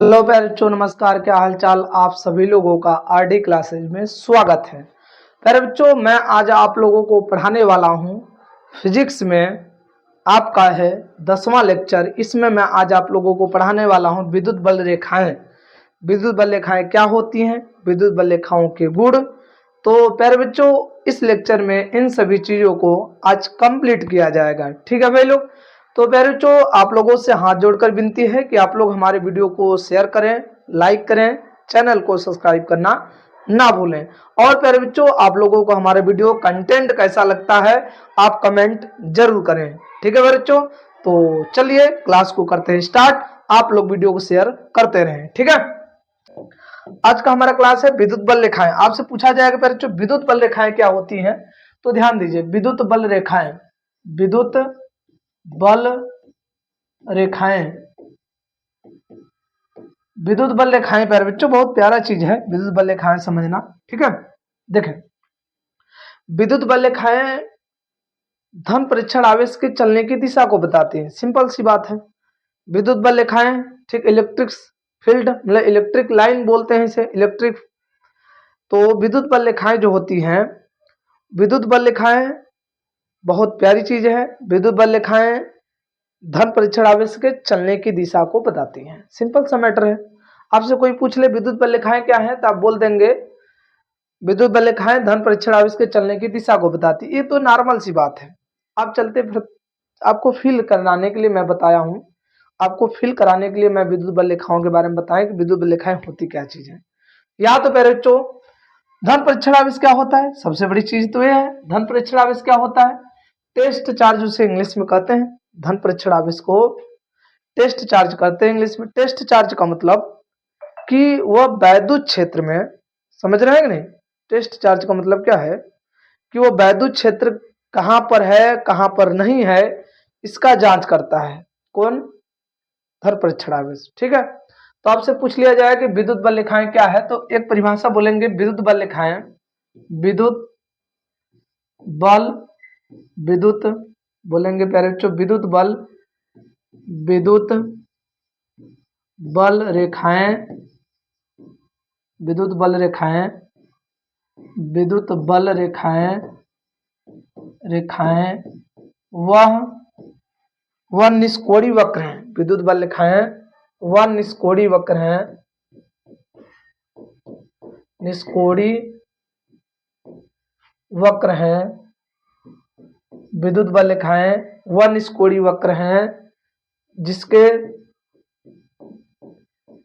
Hello प्यारे बच्चों, नमस्कार। क्या हाल चाल आप सभी लोगों का आरडी क्लासेज में स्वागत है। प्यारे बच्चों, मैं आज आप लोगों को पढ़ाने वाला हूं फिजिक्स में आपका है 10वां लेक्चर। इसमें मैं आज आप लोगों को पढ़ाने वाला हूं विद्युत बल रेखाएं। विद्युत बल रेखाएं क्या होती हैं, विद्युत बल रेखाओं के गुण। तो प्यारे बच्चों, इस लेक्चर में इन सभी चीजों को आज कंप्लीट किया जाएगा। ठीक है भाई लोग। तो प्यारे बच्चों, आप लोगों से हाथ जोड़कर विनती है कि आप लोग हमारे वीडियो को शेयर करें, लाइक करें, चैनल को सब्सक्राइब करना ना भूलें। और प्यारे बच्चों, आप लोगों को हमारे वीडियो कंटेंट कैसा लगता है आप कमेंट जरूर करें। ठीक है प्यारे बच्चों, तो चलिए क्लास को करते हैं स्टार्ट। आप लोग वीडियो को शेयर करते रहें। ठीक है, आज का हमारा क्लास है विद्युत बल रेखाएं। आपसे पूछा जाएगा प्यारे बच्चों विद्युत बल रेखाएं क्या होती हैं, तो ध्यान दीजिए। विद्युत बल रेखाएं, विद्युत बल रेखाएं, विद्युत बल रेखाएं प्यारे बच्चों बहुत प्यारा चीज है विद्युत बल रेखाएं समझना। ठीक है, देखें विद्युत बल रेखाएं धन परीक्षण आवेश के चलने की दिशा को बताती हैं। सिंपल सी बात है। विद्युत बल रेखाएं, ठीक, इलेक्ट्रिक फील्ड मतलब इलेक्ट्रिक लाइन बोलते हैं इसे, इलेक्ट्रिक। तो विद्युत बल रेखाएं जो होती हैं, विद्युत बल रेखाएं बहुत प्यारी चीज है। विद्युत बल रेखाएं धन परीक्षण आवेश के चलने की दिशा को बताती हैं। सिंपल सा मैटर है। आपसे कोई पूछ ले विद्युत बल रेखाएं क्या है, तो आप बोल देंगे विद्युत बल रेखाएं धन परीक्षण आवेश के चलने की दिशा को बताती। ये तो नॉर्मल सी बात है। आप चलते आपको फील कराने के लिए मैं बताया हूं, आपको फील कराने के लिए मैं विद्युत बल रेखाओं के बारे में बताया कि विद्युत बल रेखाएं होती क्या चीज है। या तो प्यारे बच्चों, धन परीक्षण आवेश क्या होता है, सबसे बड़ी चीज तो यह है। धन परीक्षण आवेश क्या होता है, टेस्ट चार्ज उसे इंग्लिश में कहते हैं। धन परीक्षण आवेश को टेस्ट चार्ज करते हैं इंग्लिश में। टेस्ट चार्ज का मतलब कि वह वैद्युत क्षेत्र में, समझ रहे हैं कि नहीं। टेस्ट चार्ज का मतलब क्या है कि वह वैद्युत क्षेत्र कहां पर है कहां पर नहीं है, इसका जांच करता है। कौन, धन परीक्षण आवेश। ठीक है, तो आपसे पूछ लिया जाए कि विद्युत बल रेखाएं क्या है, तो एक परिभाषा बोलेंगे विद्युत बल रेखाएं, विद्युत बल, विद्युत बोलेंगे प्यारे बच्चों विद्युत बल, विद्युत बल रेखाएं, विद्युत बल रेखाएं, विद्युत बल रेखाएं, रेखाएं वह निष्कोणीय वक्र हैं। विद्युत बल रेखाएं वह निष्कोणीय वक्र हैं, निष्कोणीय वक्र हैं। विद्युत बल रेखाएं वह निष्कोणीय वक्र हैं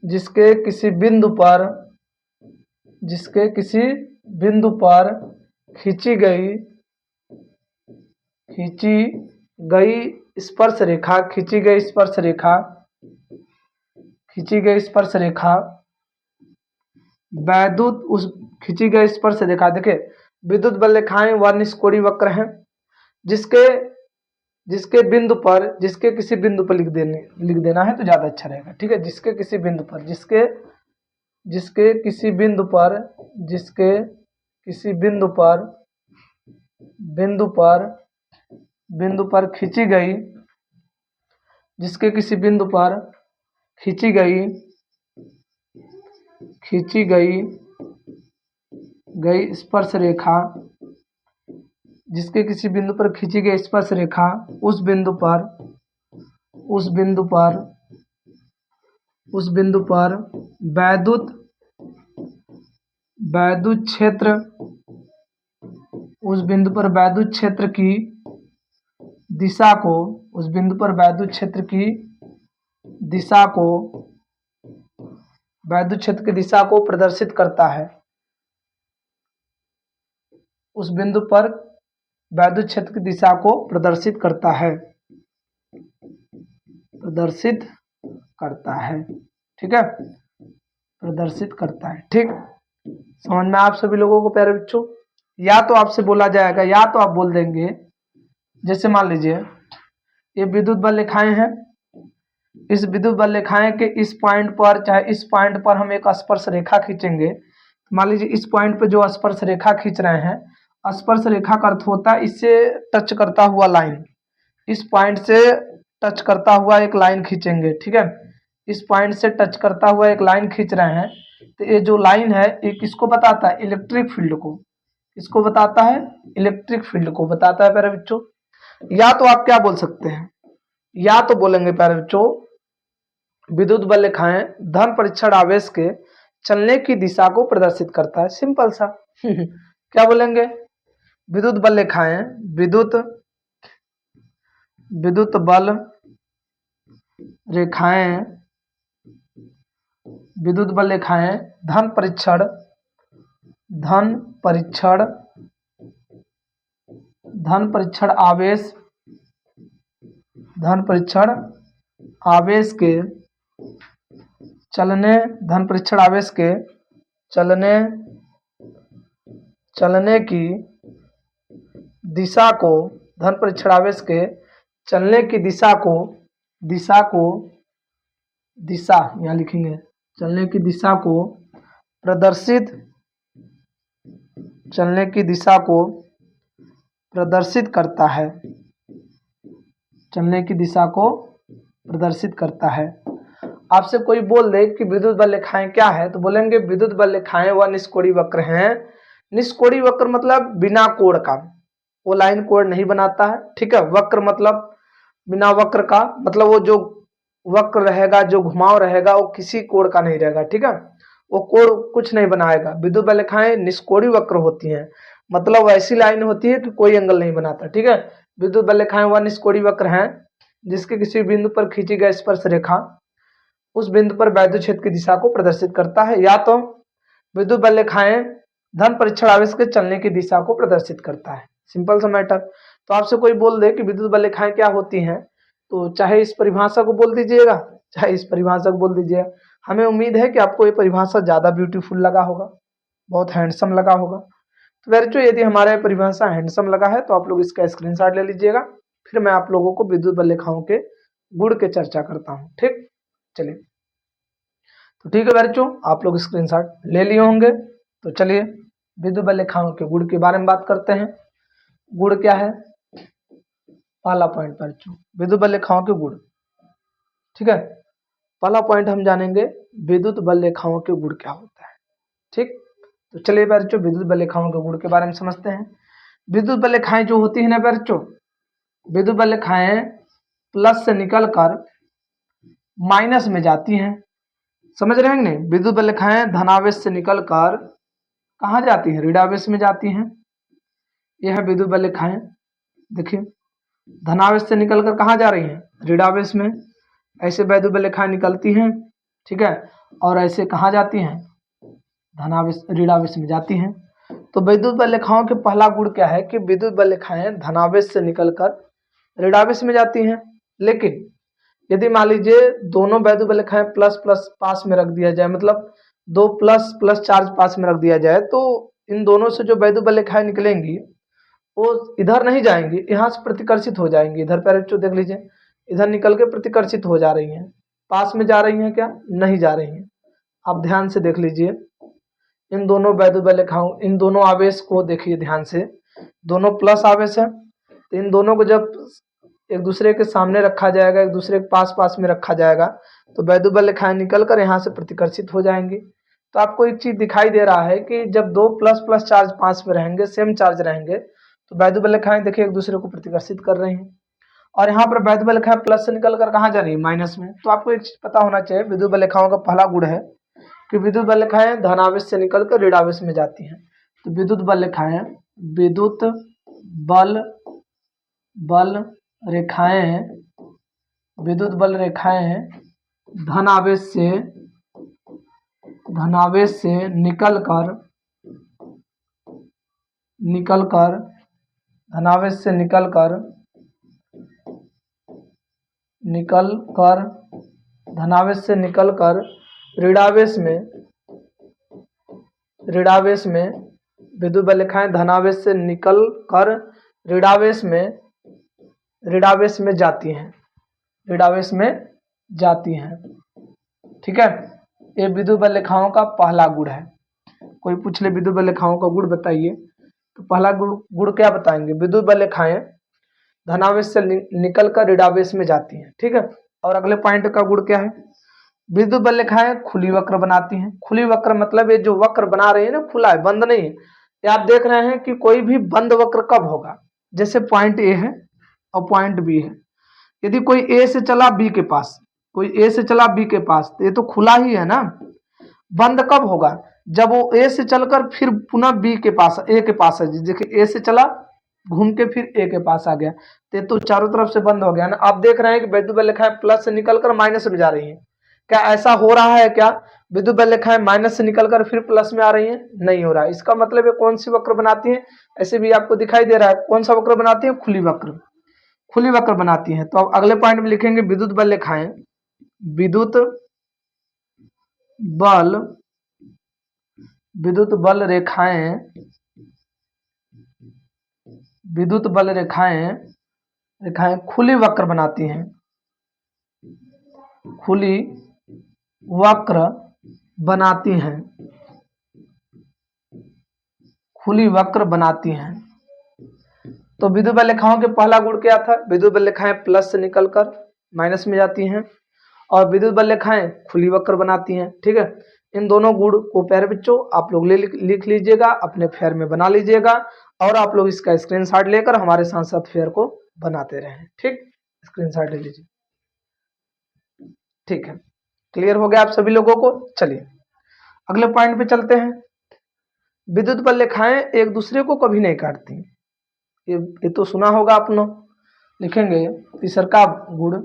जिसके किसी बिंदु पर, जिसके किसी बिंदु पर खींची गई स्पर्श रेखा, खींची गई स्पर्श रेखा, खींची गई स्पर्श रेखा वैद्युत, उस खींची गई स्पर्श रेखा, देखिए विद्युत बल रेखाएं वह निष्कोणीय वक्र हैं जिसके बिंदु पर, जिसके किसी बिंदु पर लिख देना है तो ज्यादा अच्छा रहेगा। ठीक है, जिसके किसी बिंदु पर, जिसके किसी बिंदु पर, जिसके किसी बिंदु पर, बिंदु पर खींची गई, जिसके किसी बिंदु पर खींची गई स्पर्श रेखा, जिसके किसी बिंदु पर खींची गई स्पर्श रेखा उस बिंदु पर वैद्युत क्षेत्र, उस बिंदु पर वैद्युत क्षेत्र की दिशा को, उस बिंदु पर वैद्युत क्षेत्र की दिशा को, वैद्युत क्षेत्र की दिशा को प्रदर्शित करता है। उस बिंदु पर वैद्युत क्षेत्र की दिशा को प्रदर्शित करता है, प्रदर्शित करता है। ठीक है, प्रदर्शित करता है। ठीक, समझ में आप सभी लोगों को प्यारे बच्चों। या तो आपसे बोला जाएगा, या तो आप बोल देंगे, जैसे मान लीजिए ये विद्युत बल रेखाएं हैं, इस विद्युत बल रेखाएं के इस पॉइंट पर, चाहे इस पॉइंट पर हम एक स्पर्श रेखा खींचेंगे। मान लीजिए इस पॉइंट पे जो स्पर्श रेखा खींच रहे हैं, स्पर्श रेखा का अर्थ होता है इससे टच करता हुआ लाइन, इस पॉइंट से टच करता हुआ एक लाइन खींचेंगे। ठीक है, इस पॉइंट से टच करता हुआ एक लाइन खींच रहे हैं, तो ये जो लाइन है ये किसको बताता है? इलेक्ट्रिक फील्ड को। किसको बताता है? इलेक्ट्रिक फील्ड को बताता है प्यारे बच्चों। या तो आप क्या बोल सकते हैं, या तो बोलेंगे प्यारे बच्चों विद्युत बल रेखाएं धन परीक्षण आवेश के चलने की दिशा को प्रदर्शित करता है। सिंपल सा क्या बोलेंगे? विद्युत बल रेखाएं विद्युत बल रेखाएं विद्युत बल रेखाएं धन परीक्षण आवेश के चलने की दिशा को धन परीक्षण आवेश के चलने की दिशा यहाँ लिखेंगे, चलने की दिशा को प्रदर्शित करता है। चलने की दिशा को प्रदर्शित करता है। आपसे कोई बोल दे कि विद्युत बल रेखाएं क्या है, तो बोलेंगे विद्युत बल रेखाएं वह निष्कोणीय वक्र हैं। निष्कोणीय वक्र मतलब बिना कोण का, वो लाइन कोण नहीं बनाता है, ठीक है। वक्र मतलब बिना वक्र का, मतलब वो जो वक्र रहेगा, जो घुमाव रहेगा, वो किसी कोण का नहीं रहेगा, ठीक है। वो कोण कुछ नहीं बनाएगा। विद्युत बल रेखाएं निष्कोणीय वक्र होती हैं, मतलब ऐसी लाइन होती है कि कोई एंगल नहीं बनाता, ठीक है। विद्युत बल रेखाएं वह निष्कोणीय वक्र हैं जिसके किसी बिंदु पर खींची गई स्पर्श रेखा उस बिंदु पर वैद्युत क्षेत्र की दिशा को प्रदर्शित करता है। या तो विद्युत बल रेखाएं धन परीक्षण आवेश के चलने की दिशा को प्रदर्शित करता है। सिंपल सा मैटर। तो आपसे कोई बोल दे कि विद्युत बल रेखाएं क्या होती हैं, तो चाहे इस परिभाषा को बोल दीजिएगा, चाहे इस परिभाषा को बोल दीजिएगा। हमें उम्मीद है कि आपको ये परिभाषा ज़्यादा ब्यूटीफुल लगा होगा, बहुत हैंडसम लगा होगा। तो बच्चों यदि हमारा परिभाषा हैंडसम लगा है तो आप लोग इसका स्क्रीनशॉट ले लीजिएगा। फिर मैं आप लोगों को विद्युत बल रेखाओं के गुण के चर्चा करता हूँ, ठीक। चलिए, तो ठीक है बच्चों, आप लोग स्क्रीनशॉट ले लिए होंगे। तो चलिए विद्युत बल रेखाओं के गुण के बारे में बात करते हैं। गुण क्या है? पहला पॉइंट बच्चों, विद्युत बल रेखाओं के गुण, ठीक है। पहला पॉइंट हम जानेंगे विद्युत बल रेखाओं के गुण क्या होता है, ठीक। तो चलिए बच्चों विद्युत बल रेखाओं के गुण के बारे में समझते हैं। विद्युत बल रेखाएं जो होती है ना बच्चों, विद्युत बल रेखाएं प्लस से निकलकर माइनस में जाती हैं। समझ रहे हैं नहीं? विद्युत बल रेखाएं धनावेश से निकलकर कहाँ जाती हैं? ऋणावेश में जाती हैं। यह है विद्युत बल रेखाएं। देखिए धनावेश से निकलकर कहाँ जा रही हैं? ऋणावेश में। ऐसे विद्युत बल रेखाएं निकलती हैं, ठीक है, और ऐसे कहाँ जाती हैं? धनावेश ऋणावेश में जाती हैं। तो विद्युत बल रेखाओं के पहला गुण क्या है कि विद्युत बल रेखाएं धनावेश से निकलकर ऋणावेश में जाती हैं। लेकिन यदि मान लीजिए दोनों विद्युत बल रेखाएं प्लस प्लस पास में रख दिया जाए, मतलब दो प्लस प्लस चार्ज पास में रख दिया जाए, तो इन दोनों से जो विद्युत बल रेखाएं निकलेंगी वो इधर नहीं जाएंगी, यहाँ से प्रतिकर्षित हो जाएंगी। इधर पैरेंटो देख लीजिए, इधर निकल के प्रतिकर्षित हो जा रही हैं। पास में जा रही हैं क्या? नहीं जा रही हैं। आप ध्यान से देख लीजिए इन दोनों विद्युत बल रेखाओं, इन दोनों आवेश को देखिए ध्यान से, दोनों प्लस आवेश है। तो इन दोनों को जब एक दूसरे के सामने रखा जाएगा, एक दूसरे के पास पास में रखा जाएगा, तो विद्युत बल रेखाएं निकल कर यहाँ से प्रतिकर्षित हो जाएंगी। तो आपको एक चीज दिखाई दे रहा है कि जब दो प्लस प्लस चार्ज पास में रहेंगे, सेम चार्ज रहेंगे, तो विद्युत बल रेखाएं देखिए एक दूसरे को प्रतिकर्षित कर रही हैं। और यहाँ पर विद्युत बल रेखाएं प्लस से निकल कर कहाँ जा रही है? माइनस में। तो आपको एक चीज पता होना चाहिए, विद्युत बल रेखाओं का पहला गुण है कि विद्युत बल रेखाएं धनावेश से निकलकर ऋणावेश में जाती हैं। तो विद्युत बल रेखाएं विद्युत बल रेखाएं धनावेश से निकलकर धनावेश से निकलकर ऋणावेश में विद्युत बल रेखाएं धनावेश से निकलकर ऋणावेश में जाती हैं, ठीक है। ये विद्युत बल रेखाओं का पहला गुण है। कोई पूछ ले विद्युत बल रेखाओं का गुण बताइए, तो पहला गुण क्या बताएंगे? विद्युत बल रेखाएं धनावेश से निकलकर ऋणावेश में जाती हैं, ठीक है। और अगले पॉइंट का गुण क्या है? विद्युत बल रेखाएं खुली वक्र बनाती हैं। खुली वक्र मतलब ये जो वक्र बना रही है ना, खुला है, बंद नहीं है। ये आप देख रहे हैं कि कोई भी बंद वक्र कब होगा, जैसे पॉइंट ए है और पॉइंट बी है। यदि कोई ए से चला बी के पास, कोई ए से चला बी के पास, तो ये तो खुला ही है ना। बंद कब होगा, जब वो ए से चलकर फिर पुनः बी के पास, ए के पास है। देखिए ए से चला, घूम के फिर ए के पास आ गया, तो ये तो चारों तरफ से बंद हो गया ना। आप देख रहे हैं कि विद्युत बल रेखाएं प्लस से निकलकर माइनस में जा रही हैं। क्या ऐसा हो रहा है क्या, विद्युत बल रेखाएं माइनस से निकलकर फिर प्लस में आ रही हैं? नहीं हो रहा है। इसका मतलब ये कौन सी वक्र बनाती है, ऐसे भी आपको दिखाई दे रहा है। कौन सा वक्र बनाती है? खुली वक्र, खुली वक्र बनाती है। तो अब अगले पॉइंट में लिखेंगे विद्युत बल रेखाएं, विद्युत बल, विद्युत बल रेखाएं, विद्युत बल रेखाएं, रेखाएं खुली वक्र बनाती हैं, खुली वक्र बनाती हैं, खुली वक्र बनाती हैं। तो विद्युत बल रेखाओं के पहला गुण क्या था? विद्युत बल रेखाएं प्लस से निकलकर माइनस में जाती हैं और विद्युत बल रेखाएं खुली वक्र बनाती हैं। ठीक है, इन दोनों गुण को प्यारे बच्चों आप लोग लिख लीजिएगा, अपने फेयर में बना लीजिएगा और आप लोग इसका स्क्रीनशॉट लेकर हमारे साथ साथ फेयर को बनाते रहें। ठीक, स्क्रीनशॉट ले लीजिए। ठीक है, क्लियर हो गया आप सभी लोगों को। चलिए अगले पॉइंट पे चलते हैं। विद्युत बल रेखाएं एक दूसरे को कभी नहीं काटती। ये तो सुना होगा आपने। लिखेंगे तीसरा गुण,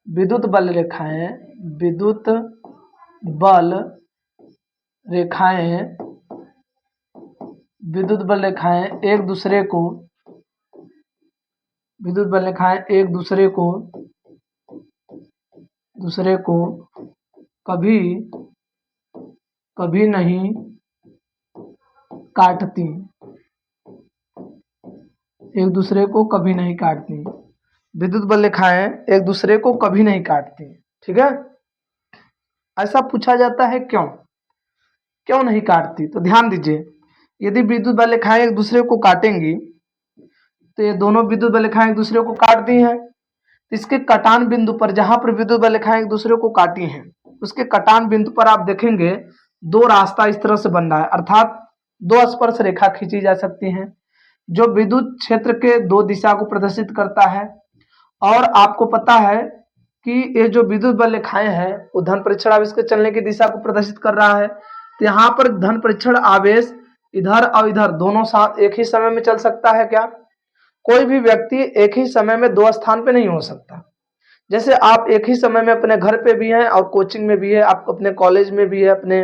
विद्युत बल रेखाएं, विद्युत बल रेखाएं, विद्युत बल रेखाएं एक दूसरे को, विद्युत बल रेखाएं एक दूसरे को कभी कभी नहीं काटती, एक दूसरे को कभी नहीं काटती। विद्युत बल रेखाएं एक दूसरे को कभी नहीं काटती। ठीक है, ऐसा पूछा जाता है क्यों, क्यों नहीं काटती? तो ध्यान दीजिए, यदि विद्युत बल रेखाएं एक दूसरे को काटेंगी तो ये दोनों विद्युत बल रेखाएं एक दूसरे को काटती हैं। इसके कटान बिंदु पर, जहां पर विद्युत बल रेखाएं एक दूसरे को काटी हैं, उसके कटान बिंदु पर आप देखेंगे दो रास्ता इस तरह से बन रहा है, अर्थात दो स्पर्श रेखा खींची जा सकती हैं जो विद्युत क्षेत्र के दो दिशा को प्रदर्शित करता है। और आपको पता है कि ये जो विद्युत बल रेखाएं हैं वो धन परीक्षण आवेश के चलने की दिशा को प्रदर्शित कर रहा है। तो यहाँ पर धन परीक्षण आवेश इधर और इधर दोनों साथ एक ही समय में चल सकता है क्या? कोई भी व्यक्ति एक ही समय में दो स्थान पे नहीं हो सकता। जैसे आप एक ही समय में अपने घर पे भी हैं और कोचिंग में भी है, आप अपने कॉलेज में भी है, अपने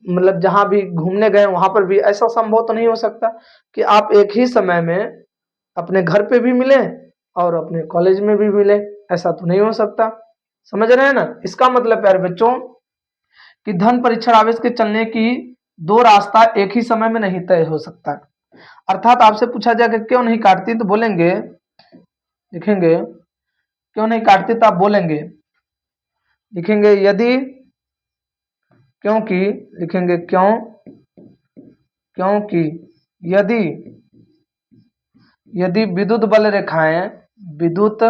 मतलब जहां भी घूमने गए वहां पर भी, ऐसा संभव तो नहीं हो सकता कि आप एक ही समय में अपने घर पे भी मिले और अपने कॉलेज में भी मिले, ऐसा तो नहीं हो सकता। समझ रहे हैं ना? इसका मतलब प्यारे बच्चों कि धन परीक्षण आवेश के चलने की दो रास्ता एक ही समय में नहीं तय हो सकता। अर्थात आपसे पूछा जाए कि क्यों नहीं काटती, तो बोलेंगे, लिखेंगे क्यों नहीं काटती, तो आप बोलेंगे, लिखेंगे यदि, क्योंकि, लिखेंगे क्यों, क्योंकि यदि, यदि विद्युत बल रेखाएं, विद्युत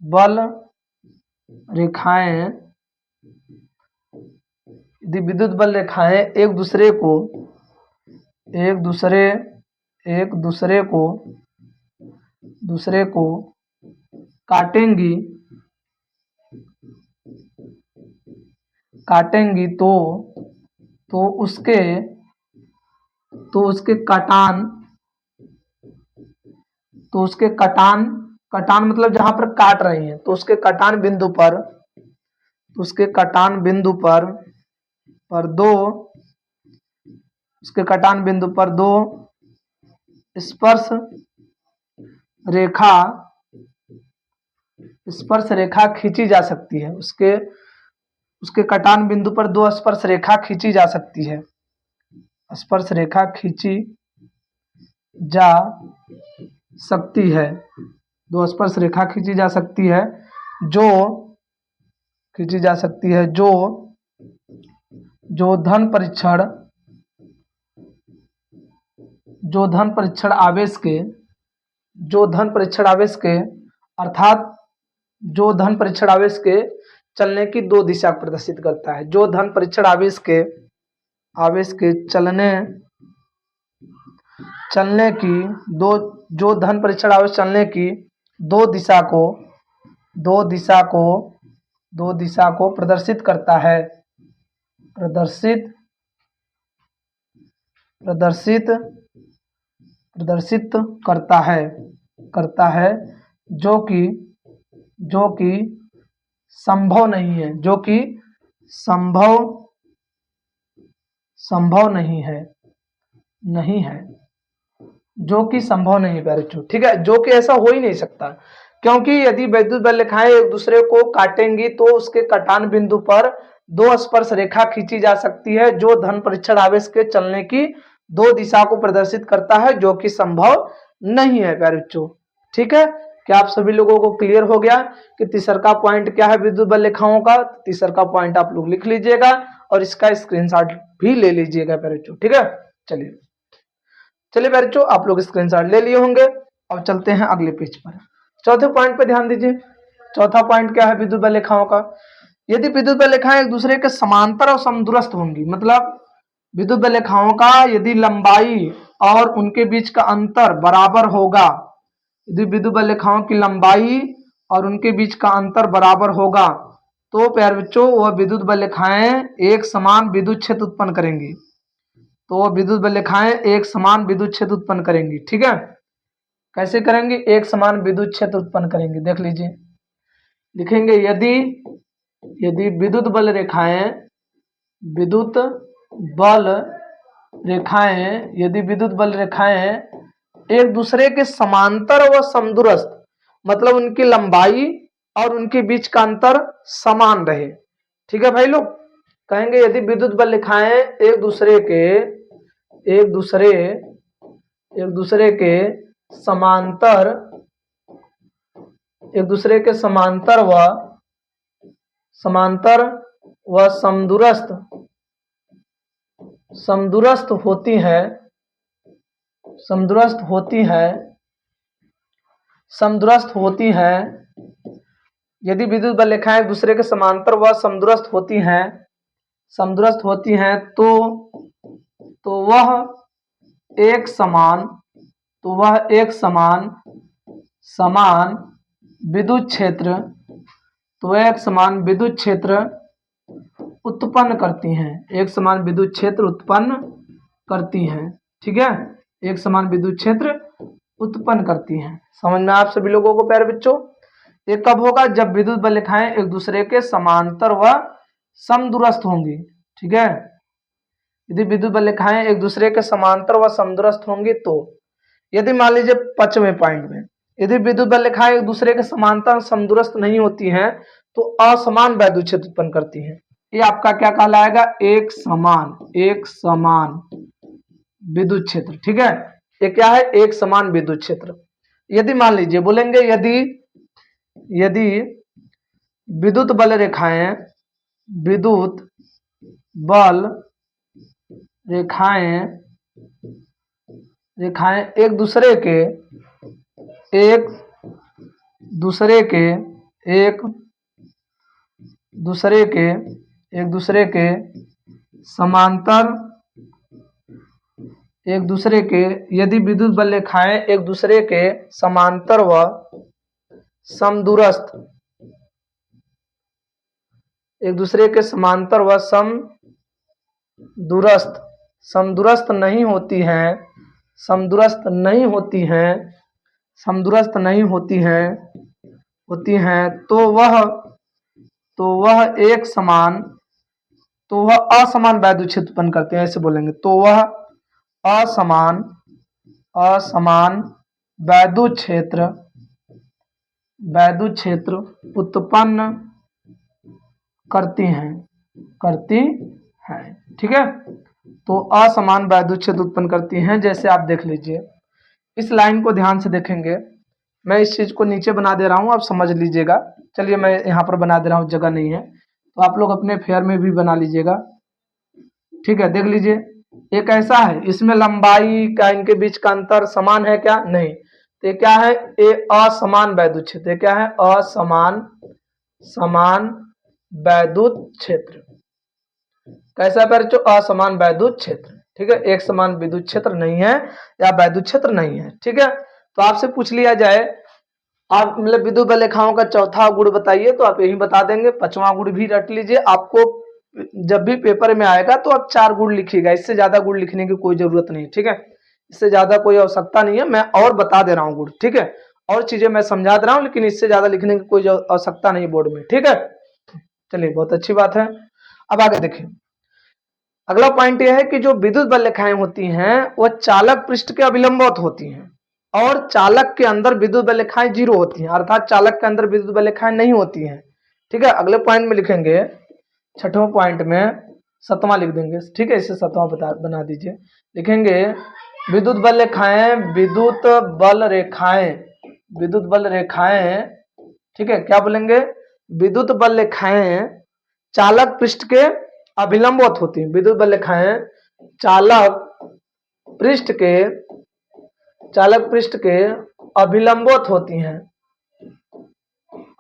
बल रेखाएं, यदि विद्युत बल रेखाएं एक दूसरे को, एक दूसरे को काटेंगी, तो उसके कटान मतलब जहां पर काट रही हैं, तो उसके कटान बिंदु पर, उसके कटान बिंदु पर दो, उसके कटान बिंदु पर दो स्पर्श रेखा खींची जा सकती है। उसके कटान बिंदु पर दो स्पर्श रेखा खींची जा सकती है, स्पर्श रेखा खींची जा सकती है, दो स्पर्श रेखा खींची जा सकती है, जो खींची जा सकती है जो धन परीक्षण आवेश के, अर्थात जो धन परीक्षण आवेश के चलने की दो दिशा प्रदर्शित करता है। जो धन परीक्षण आवेश के चलने की दो जो धन परीक्षण आवेश चलने की दो दिशा को प्रदर्शित करता है। प्रदर्शित करता है जो कि संभव नहीं है, जो कि संभव नहीं है, जो कि संभव नहीं है बच्चों, ठीक है। जो कि ऐसा हो ही नहीं सकता, क्योंकि यदि वैद्युत बल रेखाएं एक दूसरे को काटेंगी तो उसके कटान बिंदु पर दो स्पर्श रेखा खींची जा सकती है, जो धन परीक्षण आवेश के चलने की दो दिशा को प्रदर्शित करता है, जो कि संभव नहीं है प्यारे बच्चों, ठीक है। क्या आप सभी लोगों को क्लियर हो गया कि तीसरा प्वाइंट क्या है विद्युत बल रेखाओं का? तीसरा प्वाइंट आप लोग लिख लीजिएगा और इसका स्क्रीनशॉट भी ले लीजिएगा प्यारे बच्चों, ठीक है। चलिए प्यारे बच्चों, आप लोग स्क्रीनशॉट ले लिए होंगे। अब चलते हैं अगले पेज पर। चौथे पॉइंट पर ध्यान दीजिए। चौथा पॉइंट क्या है विद्युत बल रेखाओं का? यदि विद्युत बल रेखाएं एक दूसरे के समांतर और समदूरस्थ होंगी, मतलब विद्युत बल रेखाओं का यदि लंबाई और उनके बीच का अंतर बराबर होगा, यदि विद्युत बल रेखाओं की लंबाई और उनके बीच का अंतर बराबर होगा, तो प्यारे बच्चों वह विद्युत बल रेखाएं एक समान विद्युत क्षेत्र उत्पन्न करेंगी। उत्पन्न करेंगी, ठीक है। कैसे करेंगे? एक समान विद्युत क्षेत्र उत्पन्न करेंगे। देख लीजिए, लिखेंगे यदि विद्युत बल रेखाएं एक दूसरे के समांतर व समदूरस्थ, मतलब उनकी लंबाई और उनके बीच का अंतर समान रहे, ठीक है भाई लोग। कहेंगे यदि विद्युत बल रेखाएं एक दूसरे के समांतर व समदूरस्थ होती हैं, यदि विद्युत बल रेखाएं एक दूसरे के समांतर व समदूरस्थ होती हैं तो वह एक समान विद्युत क्षेत्र उत्पन्न करती हैं। एक समान विद्युत क्षेत्र उत्पन्न करती हैं, ठीक है। एक समान विद्युत क्षेत्र उत्पन्न करती हैं। समझ में आप सभी लोगों को प्यारे बच्चों? ये कब होगा? जब विद्युत बल रेखाएं एक दूसरे के समांतर व समदूरस्थ होंगी, ठीक है। यदि विद्युत बल रेखाएं एक दूसरे के समांतर व समदूरस्थ होंगी तो, यदि मान लीजिए 5वें पॉइंट में, यदि विद्युत बल रेखाएं एक दूसरे के समांतर समदूरस्थ नहीं होती हैं तो असमान वैद्युत क्षेत्र उत्पन्न करती हैं। ये आपका क्या कहलाएगा? एक समान विद्युत क्षेत्र, ठीक है। ये क्या है? एक समान विद्युत क्षेत्र। यदि मान लीजिए बोलेंगे यदि विद्युत बल रेखाएं एक दूसरे के समांतर, यदि विद्युत बल रेखाएं एक दूसरे के समांतर व समदूरस्थ, समदूरस्थ नहीं होती हैं तो वह असमान वैद्युत क्षेत्र उत्पन्न करते हैं, ऐसे बोलेंगे। तो वह असमान वैद्युत क्षेत्र उत्पन्न करती हैं, ठीक है। तो असमान वैद्युत क्षेत्र उत्पन्न करती हैं, जैसे आप देख लीजिए, इस लाइन को ध्यान से देखेंगे। मैं इस चीज को नीचे बना दे रहा हूं, आप समझ लीजिएगा। चलिए मैं यहाँ पर बना दे रहा हूँ, जगह नहीं है तो आप लोग अपने फेयर में भी बना लीजिएगा, ठीक है। देख लीजिए, एक ऐसा है, इसमें लंबाई का इनके बीच का अंतर समान है क्या? नहीं। तो ये क्या है? ये असमान वैद्युत क्षेत्र। क्या है? समान वैद्युत क्षेत्र। कैसा प्यारे बच्चों? असमान वैद्युत क्षेत्र। ठीक है, एक समान विद्युत क्षेत्र नहीं है या वैद्युत क्षेत्र नहीं है। ठीक है, तो आपसे पूछ लिया जाए आप मतलब विद्युत बल रेखाओं का चौथा गुण बताइए, तो आप यही बता देंगे। पांचवा गुण भी रट लीजिए, आपको जब भी पेपर में आएगा तो आप 4 गुण लिखिएगा, इससे ज्यादा गुण लिखने की कोई जरूरत नहीं। ठीक है, इससे ज्यादा कोई आवश्यकता नहीं है, मैं और बता दे रहा हूँ गुण। ठीक है, और चीजें मैं समझा दे रहा हूँ, लेकिन इससे ज्यादा लिखने की कोई आवश्यकता नहीं बोर्ड में। ठीक है, चलिए बहुत अच्छी बात है। अब आगे देखिए, अगला पॉइंट यह है कि जो विद्युत बल रेखाएं होती हैं वह चालक पृष्ठ के अभिलंबवत होती हैं, और चालक के अंदर विद्युत बल रेखाएं जीरो होती हैं, अर्थात चालक के अंदर विद्युत बल रेखाएं नहीं होती हैं। ठीक है, अगले पॉइंट में लिखेंगे, छठवें पॉइंट में सतवां लिख देंगे। ठीक है, इसे सतवां बना दीजिए। लिखेंगे विद्युत बल रेखाएं, विद्युत बल रेखाएं, विद्युत बल रेखाएं। ठीक है, क्या बोलेंगे? विद्युत बल रेखाएं चालक पृष्ठ के अभिलंबवत होती हैं। विद्युत बल रेखाएं चालक पृष्ठ के अभिलंबवत होती हैं,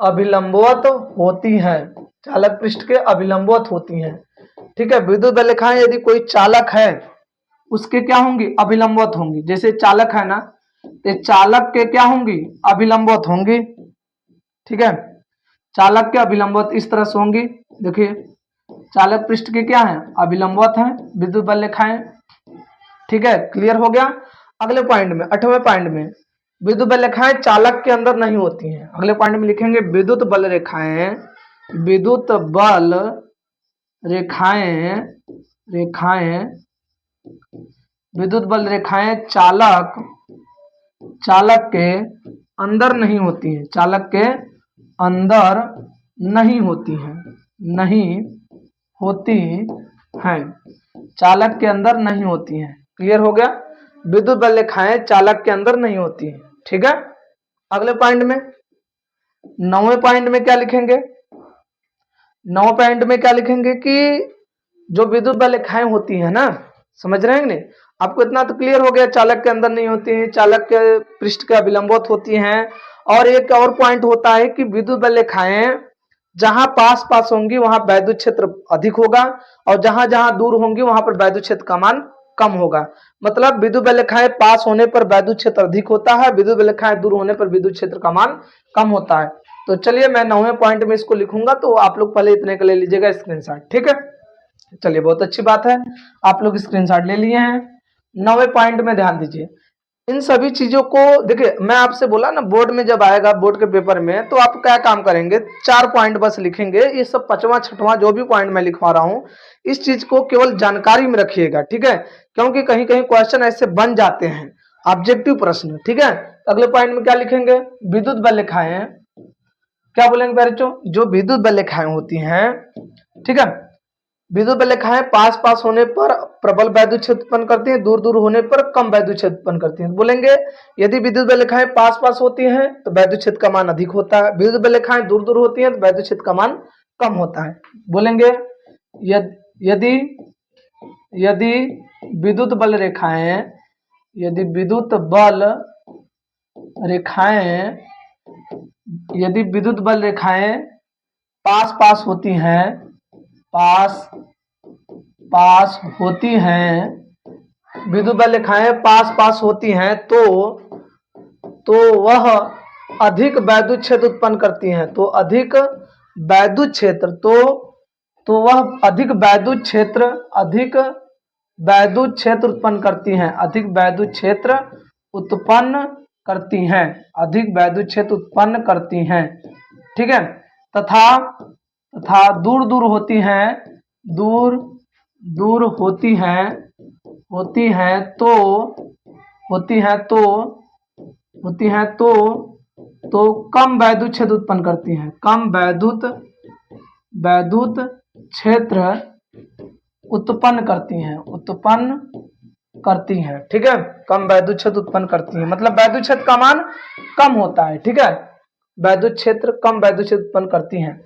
अभिलंबवत होती हैं, चालक पृष्ठ के अभिलंबवत होती हैं। ठीक है, विद्युत बल रेखाएं यदि कोई चालक है उसके क्या होंगी? अभिलंबवत होंगी। जैसे चालक है ना, तो चालक के क्या होंगी? अभिलंबवत होंगी। ठीक है, चालक के अभिलंबवत इस तरह से होंगी। देखिए, चालक पृष्ठ के क्या है? अभिलंबवत हैं विद्युत बल रेखाएं। ठीक है, क्लियर हो गया। अगले पॉइंट में, 8वें पॉइंट में, विद्युत बल रेखाएं चालक के अंदर नहीं होती हैं। अगले पॉइंट में लिखेंगे विद्युत बल रेखाएं, विद्युत बल रेखाएं, विद्युत बल रेखाएं चालक के अंदर नहीं होती हैं, चालक के अंदर नहीं होती हैं, नहीं होती हैं, चालक के अंदर नहीं होती हैं। क्लियर हो गया? विद्युत बल रेखाएं चालक के अंदर नहीं होती हैं। ठीक है, अगले पॉइंट में, 9वें पॉइंट में क्या लिखेंगे? 9वें पॉइंट में क्या लिखेंगे कि जो विद्युत बल रेखाएं होती हैं ना, समझ रहे हैं नहीं? आपको इतना तो क्लियर हो गया, चालक के अंदर नहीं होती हैं, चालक के पृष्ठ के अभिलंबवत होती हैं। और एक और पॉइंट होता है कि विद्युत बल रेखाएं जहां पास पास होंगी वहां वैद्युत क्षेत्र अधिक होगा, और जहां जहां दूर होंगी वहां पर वैद्युत क्षेत्र का मान कम होगा। मतलब विद्युत बल रेखाएं पास होने पर वैद्युत क्षेत्र अधिक होता है, विद्युत बल रेखाएं दूर होने पर विद्युत क्षेत्र का मान कम होता है। तो चलिए मैं 9वें पॉइंट में इसको लिखूंगा, तो आप लोग पहले इतने के ले लीजिएगा स्क्रीनशॉट। ठीक है, चलिए बहुत अच्छी बात है, आप लोग स्क्रीनशॉट ले लिए हैं। 9वें पॉइंट में ध्यान दीजिए, इन सभी चीजों को देखिए, मैं आपसे बोला ना बोर्ड में जब आएगा, बोर्ड के पेपर में, तो आप क्या काम करेंगे? 4 पॉइंट बस लिखेंगे। ये सब 5वां 6वां जो भी पॉइंट मैं लिखवा रहा हूं, इस चीज को केवल जानकारी में रखिएगा। ठीक है, क्योंकि कहीं कहीं क्वेश्चन ऐसे बन जाते हैं, ऑब्जेक्टिव प्रश्न। ठीक है, अगले पॉइंट में क्या लिखेंगे? विद्युत बल रेखाएं, क्या बोलेंगे प्यारे बच्चों? जो विद्युत बल रेखाएं होती हैं, ठीक है, विद्युत बल रेखाएं पास पास होने पर प्रबल वैद्युत क्षेत्र उत्पन्न करती हैं, दूर दूर होने पर कम वैद्युत क्षेत्र उत्पन्न करती हैं। बोलेंगे यदि विद्युत बल रेखाएं पास पास होती हैं तो वैद्युत क्षेत्र का मान अधिक होता है, विद्युत बल रेखाएं दूर दूर होती हैं तो वैद्युत क्षेत्र का मान कम होता है। बोलेंगे यदि यदि विद्युत बल रेखाएं, यदि विद्युत बल रेखाएं, यदि विद्युत बल रेखाएं पास पास होती हैं, पास पास होती हैं, विद्युत बल रेखाएं पास पास होती हैं, तो वह अधिक वैद्युत क्षेत्र उत्पन्न करती हैं, तो अधिक वैद्युत क्षेत्र, तो वह अधिक वैद्युत क्षेत्र, अधिक वैद्युत क्षेत्र उत्पन्न करती हैं, अधिक वैद्युत क्षेत्र उत्पन्न करती हैं, अधिक वैद्युत क्षेत्र उत्पन्न करती हैं। ठीक है, तथा दूर दूर होती हैं, दूर दूर होती हैं, होती हैं तो होती हैं तो होती हैं तो कम वैद्युत क्षेत्र उत्पन्न करती हैं, कम वैद्युत क्षेत्र उत्पन्न करती हैं, उत्पन्न करती हैं। ठीक है, कम वैद्युत क्षेत्र उत्पन्न करती हैं, मतलब वैद्युत क्षेत्र का मान कम होता है। ठीक है, वैद्युत क्षेत्र कम वैद्युत क्षेत्र उत्पन्न करती हैं।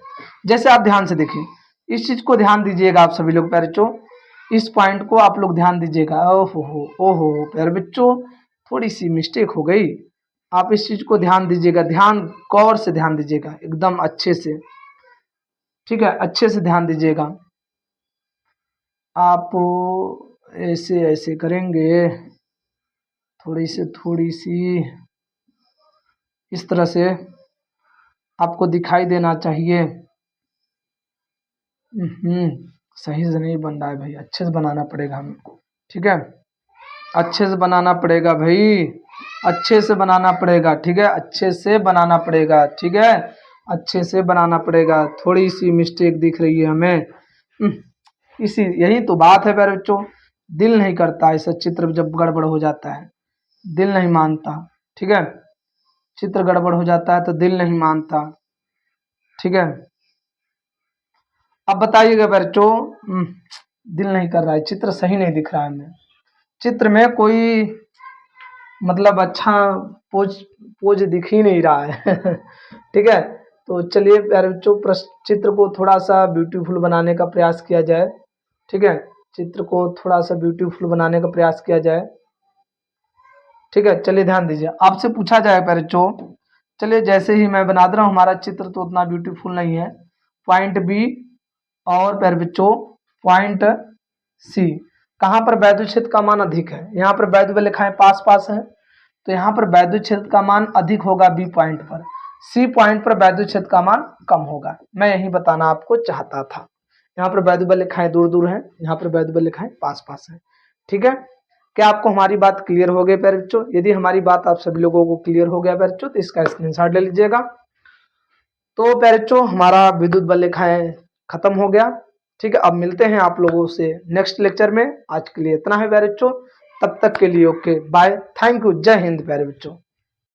जैसे आप ध्यान से देखिए, इस चीज को ध्यान दीजिएगा आप सभी लोग प्यारे बच्चों, इस पॉइंट को आप लोग ध्यान दीजिएगा। ओहो प्यारे बच्चों, थोड़ी सी मिस्टेक हो गई, आप इस चीज को ध्यान दीजिएगा, ध्यान गौर से ध्यान दीजिएगा एकदम अच्छे से। ठीक है, अच्छे से ध्यान दीजिएगा। आप ऐसे ऐसे करेंगे, थोड़ी सी इस तरह से आपको दिखाई देना चाहिए। सही से नहीं बन रहा है भाई, अच्छे से बनाना पड़ेगा हमको, ठीक है, अच्छे से बनाना पड़ेगा भाई, अच्छे से बनाना पड़ेगा, ठीक है, अच्छे से बनाना पड़ेगा, ठीक है, अच्छे से बनाना पड़ेगा। थोड़ी सी मिस्टेक दिख रही है हमें। इसी यही तो बात है प्यारे बच्चों, दिल नहीं करता ऐसा चित्र जब गड़बड़ हो जाता है, दिल नहीं मानता, ठीक है, चित्र गड़बड़ हो जाता है तो दिल नहीं मानता, ठीक है। अब बताइएगा बच्चों, दिल नहीं कर रहा है, चित्र सही नहीं दिख रहा है हमें, चित्र में कोई मतलब अच्छा पोज पोज दिख ही नहीं रहा है ठीक है, तो चलिए प्यारे बच्चों चित्र को थोड़ा सा ब्यूटीफुल बनाने का प्रयास किया जाए, ठीक है, चित्र को थोड़ा सा ब्यूटीफुल बनाने का प्रयास किया जाए, ठीक है। चलिए ध्यान दीजिए, आपसे पूछा जाए प्यारे बच्चों, चलिए जैसे ही मैं बना दे रहा हूँ, हमारा चित्र तो उतना ब्यूटीफुल नहीं है, पॉइंट बी और प्यारे बच्चों पॉइंट सी, कहाँ पर वैद्युच्छेद का मान अधिक है, यहाँ पर वैद्य लिखा है पास पास है, तो यहाँ पर वैद्युच्छेद का मान अधिक होगा बी पॉइंट पर, सी पॉइंट पर वैद्युच्छेद का मान कम होगा, मैं यही बताना आपको चाहता था। यहाँ पर वैद्य लिखा है दूर दूर है, यहाँ पर वैद्य लिखा है पास पास है, ठीक है। क्या आपको हमारी बात क्लियर हो गई प्यारे बच्चों? यदि हमारी बात आप सभी लोगों को क्लियर हो गया प्यारे बच्चों तो इसका स्क्रीनशॉट ले लीजिएगा। तो प्यारे बच्चों हमारा विद्युत बल रेखाएं खत्म हो गया, ठीक है। अब मिलते हैं आप लोगों से नेक्स्ट लेक्चर में, आज के लिए इतना है प्यारे बच्चों, तब तक के लिए ओके बाय, थैंक यू, जय हिंद प्यारे बच्चों।